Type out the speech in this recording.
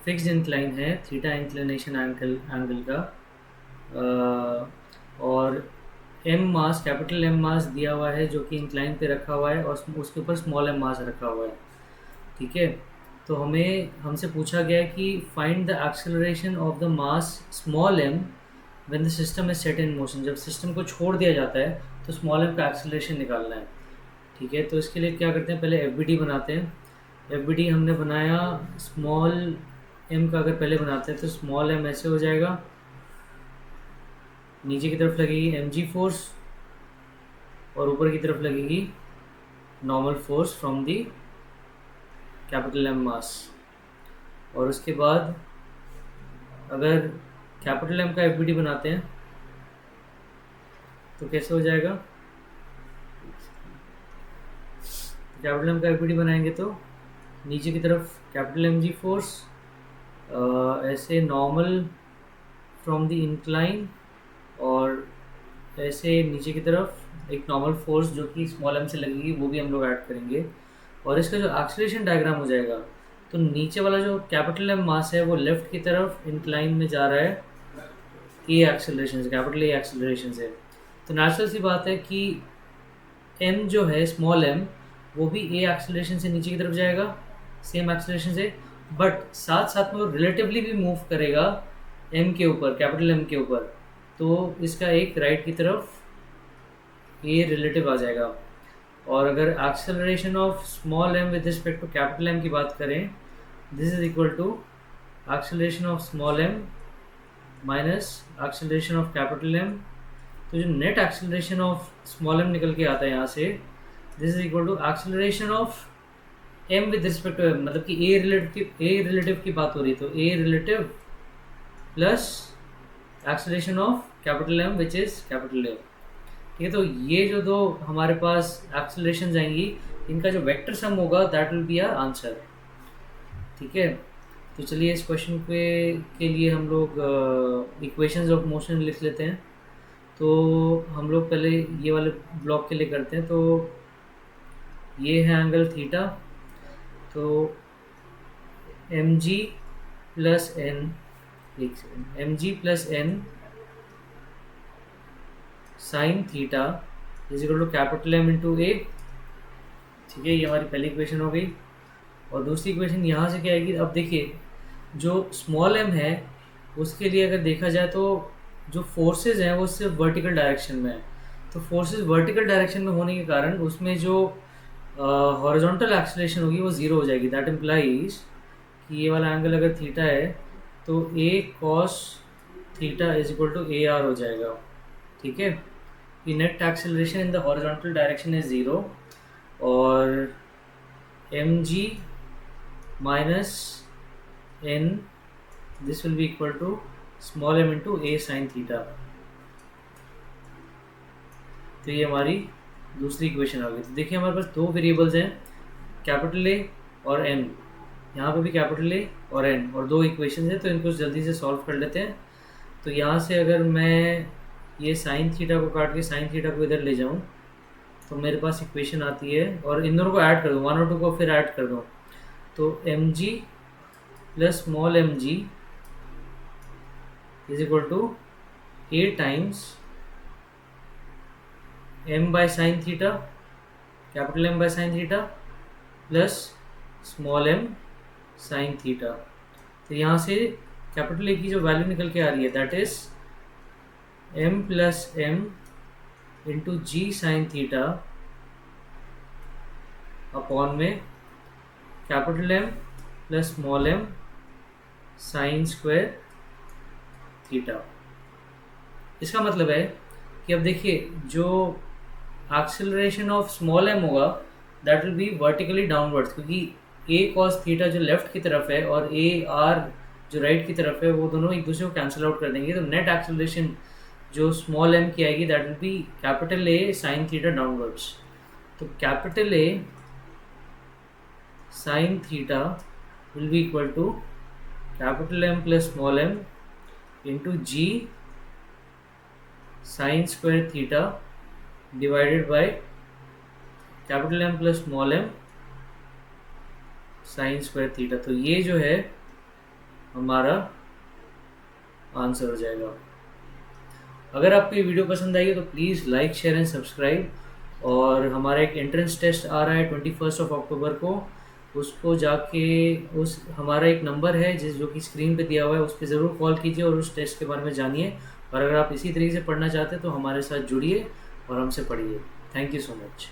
Fixed incline है, theta inclination angle का, और एम मास, कैपिटल एम मास दिया हुआ है जो कि इंक्लाइन पे रखा हुआ है, और उसके ऊपर स्मॉल एम मास रखा हुआ है। ठीक है, तो हमसे पूछा गया है कि find the acceleration of the mass small M when the system is set in motion. जब सिस्टम को छोड़ दिया जाता है तो स्मॉल एम का एक्सेलरेशन निकालना है। ठीक है, तो इसके लिए क्या करते हैं, पहले एफ बनाते हैं। एफ हमने बनाया, स्मॉल एम का अगर पहले बनाते हैं तो स्मॉल एम ऐसे हो जाएगा, नीचे की तरफ लगेगी एम जी फोर्स और ऊपर की तरफ लगेगी normal force from the capital M mass. और उसके बाद अगर कैपिटल एम का एफ बनाते हैं तो कैसे हो जाएगा, कैपिटल एम का एफ बनाएंगे तो नीचे की तरफ कैपिटल एम जी फोर्स, ऐसे नॉर्मल फ्रॉम द इंक्लाइन, और ऐसे नीचे की तरफ एक नॉर्मल फोर्स जो कि स्मॉल एम से लगेगी वो भी हम लोग ऐड करेंगे। और इसका जो एक्सेलरेशन डायग्राम हो जाएगा, तो नीचे वाला जो कैपिटल एम मास है वो लेफ्ट की तरफ इंक्लाइन में जा रहा है ए एक्सेलरेशन से, कैपिटल ए एक्सेलरेशन से। तो नेचुरल सी बात है कि एम जो है स्मॉल एम वो भी ए एक्सेलरेशन से नीचे की तरफ जाएगा, सेम एक्सेलरेशन से, बट साथ साथ में वो रिलेटिवली भी मूव करेगा एम के ऊपर, कैपिटल एम के ऊपर। तो इसका एक राइट की तरफ ए रिलेटिव आ जाएगा। और अगर acceleration of small m with respect to capital M की बात करें, this is equal to acceleration of small m minus acceleration of capital M. तो जो net acceleration of small m निकल के आता है यहाँ से, this is equal to acceleration of m with respect to M, मतलब कि ए रिलेटिव की बात हो रही है, तो a relative plus acceleration of capital M which is capital M. ठीक है, तो ये जो दो हमारे पास एक्सेलरेशन जाएंगी, इनका जो वेक्टर सम होगा that will be our answer. ठीक है, तो चलिए इस क्वेश्चन के लिए हम लोग इक्वेशंस ऑफ मोशन लिख लेते हैं। तो हम लोग पहले ये वाले ब्लॉक के लिए करते हैं। तो ये है एंगल थीटा, तो एम जी प्लस एन, एक second, M ji plus N sine theta is equal to capital M into A. ठीक है, ये हमारी पहली इक्वेशन हो गई। और दूसरी इक्वेशन यहाँ से क्या आएगी, अब देखिए जो स्मॉल एम है उसके लिए अगर देखा जाए तो जो फोर्सेस हैं वो सिर्फ वर्टिकल डायरेक्शन में है। तो फोर्सेस वर्टिकल डायरेक्शन में होने के कारण उसमें जो हॉरिजॉन्टल एक्सेलरेशन होगी वो ज़ीरो हो जाएगी। दैट इम्प्लाइज कि ये वाला एंगल अगर थीटा है तो A cos theta is equal to A R हो जाएगा। ठीक है, कि net acceleration in the horizontal direction is zero, और M G minus N this will be equal to small M into A sine theta. तो ये हमारी दूसरी इक्वेशन आ गई। तो देखिए हमारे पास दो वेरिएबल्स हैं, कैपिटल ए और एन, यहाँ पे भी कैपिटल ए और एन, और दो इक्वेशन हैं, तो इनको जल्दी से सॉल्व कर लेते हैं। तो यहाँ से अगर मैं ये साइन थीटा को काट के साइन थीटा को इधर ले जाऊँ तो मेरे पास इक्वेशन आती है, और इन दोनों को ऐड कर दूँ, वन और टू को फिर ऐड कर दूँ, तो M ji plus small m g is equal to a times M by sine theta, capital M by sine theta plus small M sine theta. तो यहाँ से कैपिटल ए की जो वैल्यू निकल के आ रही है that is M plus M into G sine theta upon में capital M plus small M sine square theta. इसका मतलब है कि अब देखिए जो एक्सेलरेशन ऑफ स्मॉल एम होगा that will be vertically downwards, क्योंकि ए कॉस थीटा जो लेफ्ट की तरफ है और ए आर जो राइट की तरफ है वो दोनों एक दूसरे को कैंसिल आउट कर देंगे। तो नेट एक्सेलरेशन जो स्मॉल एम की आएगी that will be capital A sine theta downwards. तो capital A sine theta will be equal to capital M plus small M into G sine square theta divided by capital M plus small M sine square theta. तो ये जो है हमारा answer हो जाएगा। अगर आपको ये वीडियो पसंद आई है तो please like share and subscribe. और हमारा एक एंट्रेंस टेस्ट आ रहा है 21 अक्टूबर को, उसको जाके उस हमारा एक नंबर है जो कि स्क्रीन पे दिया हुआ है, उस पर ज़रूर कॉल कीजिए और उस टेस्ट के बारे में जानिए। और अगर आप इसी तरीके से पढ़ना चाहते हैं तो हमारे साथ जुड़िए और हमसे पढ़िए। Thank you so much.